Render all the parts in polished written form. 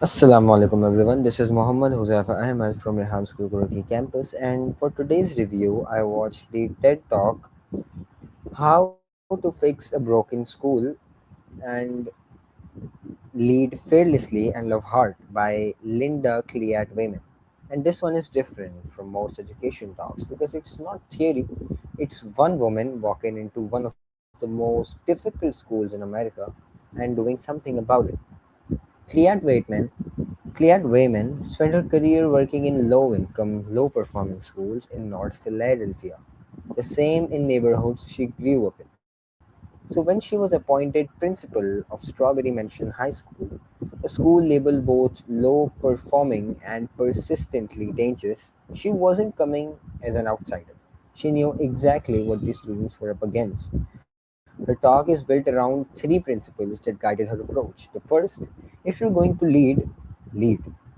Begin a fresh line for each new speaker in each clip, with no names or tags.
Assalamu alaikum everyone. This is Muhammad Huzaifah Ahmed from Rehan Korangi campus, and for today's review, I watched the TED Talk "How to Fix a Broken School" and "Lead Fearlessly and Love Hard" by Linda Cliatt-Wayman. And this one is different from most education talks because it's not theory. It's one woman walking into one of the most difficult schools in America and doing something about it. Cliatt-Wayman Cliatt-Wayman spent her career working in low-income, low-performing schools in North Philadelphia, the same in neighborhoods she grew up in. So when she was appointed principal of Strawberry Mansion High School, a school labeled both low-performing and persistently dangerous, she wasn't coming as an outsider. She knew exactly what the students were up against. Her talk is built around three principles that guided her approach. The first, if you're going to lead.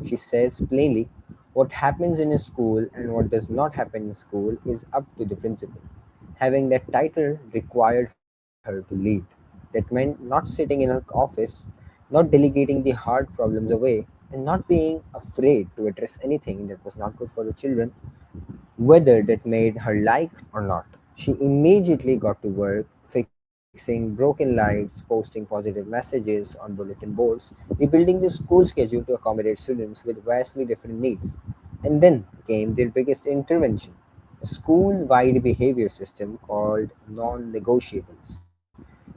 She says plainly, what happens in a school and what does not happen in school is up to the principal. Having that title required her to lead. That meant not sitting in her office, not delegating the hard problems away, and not being afraid to address anything that was not good for the children, whether that made her liked or not. She immediately got to work fixing broken lights, posting positive messages on bulletin boards, rebuilding the school schedule to accommodate students with vastly different needs. And then came their biggest intervention, a school wide behavior system called non negotiables.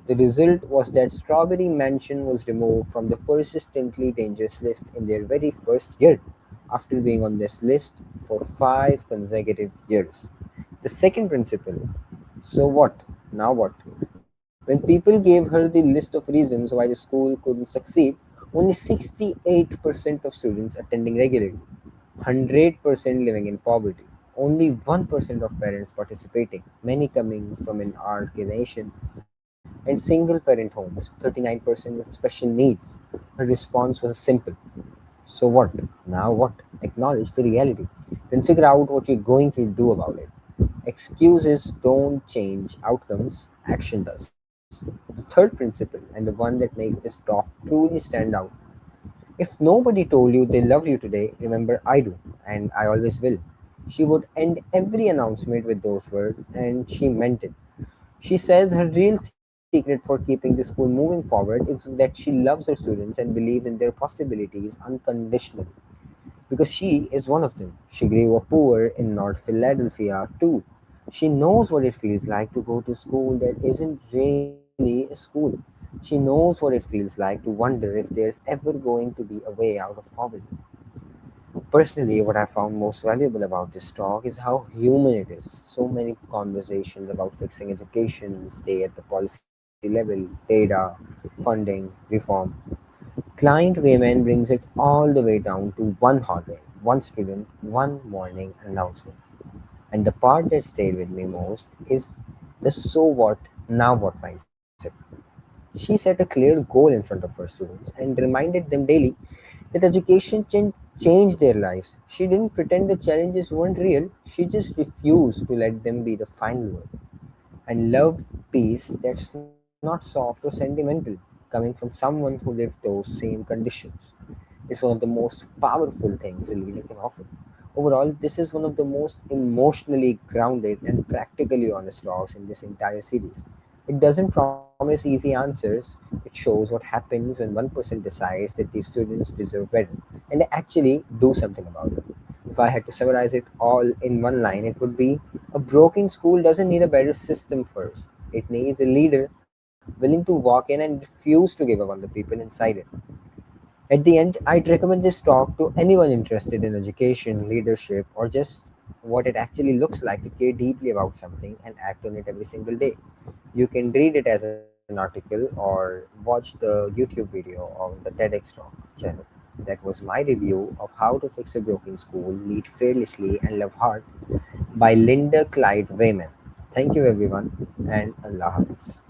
The result was that Strawberry Mansion was removed from the persistently dangerous list in their very first year, after being on this list for 5 consecutive years. The second principle, so what? Now what? When people gave her the list of reasons why the school couldn't succeed, only 68% of students attending regularly, 100% living in poverty, only 1% of parents participating, many coming from an RK nation, and single parent homes, 39% with special needs. Her response was simple. So what? Now what? Acknowledge the reality. Then figure out what you're going to do about it. Excuses don't change outcomes, action does. The third principle, and the one that makes this talk truly stand out. If nobody told you they love you today, remember I do, and I always will. She would end every announcement with those words, and she meant it. She says her real secret for keeping the school moving forward is that she loves her students and believes in their possibilities unconditionally. Because she is one of them. She grew up poor in North Philadelphia too. She knows what it feels like to go to school that isn't really a school. She knows what it feels like to wonder if there's ever going to be a way out of poverty. Personally, what I found most valuable about this talk is how human it is. So many conversations about fixing education stay at the policy level, data, funding, reform. Client Wayman brings it all the way down to one hallway, one student, one morning announcement. And the part that stayed with me most is the so what, now what mindset. She set a clear goal in front of her students and reminded them daily that changed their lives. She didn't pretend the challenges weren't real, she just refused to let them be the final word. And love peace that's not soft or sentimental, coming from someone who lived those same conditions. It's one of the most powerful things a leader can offer. Overall, this is one of the most emotionally grounded and practically honest talks in this entire series. It doesn't promise easy answers, it shows what happens when one person decides that these students deserve better and actually do something about it. If I had to summarize it all in one line, it would be a broken school doesn't need a better system first. It needs a leader willing to walk in and refuse to give up on the people inside it. At the end, I'd recommend this talk to anyone interested in education, leadership, or just what it actually looks like to care deeply about something and act on it every single day. You can read it as an article or watch the YouTube video on the TEDx talk channel. That was my review of How to Fix a Broken School, Lead Fearlessly and Love Hard by Linda Clyde Wayman. Thank you everyone and Allah Hafiz.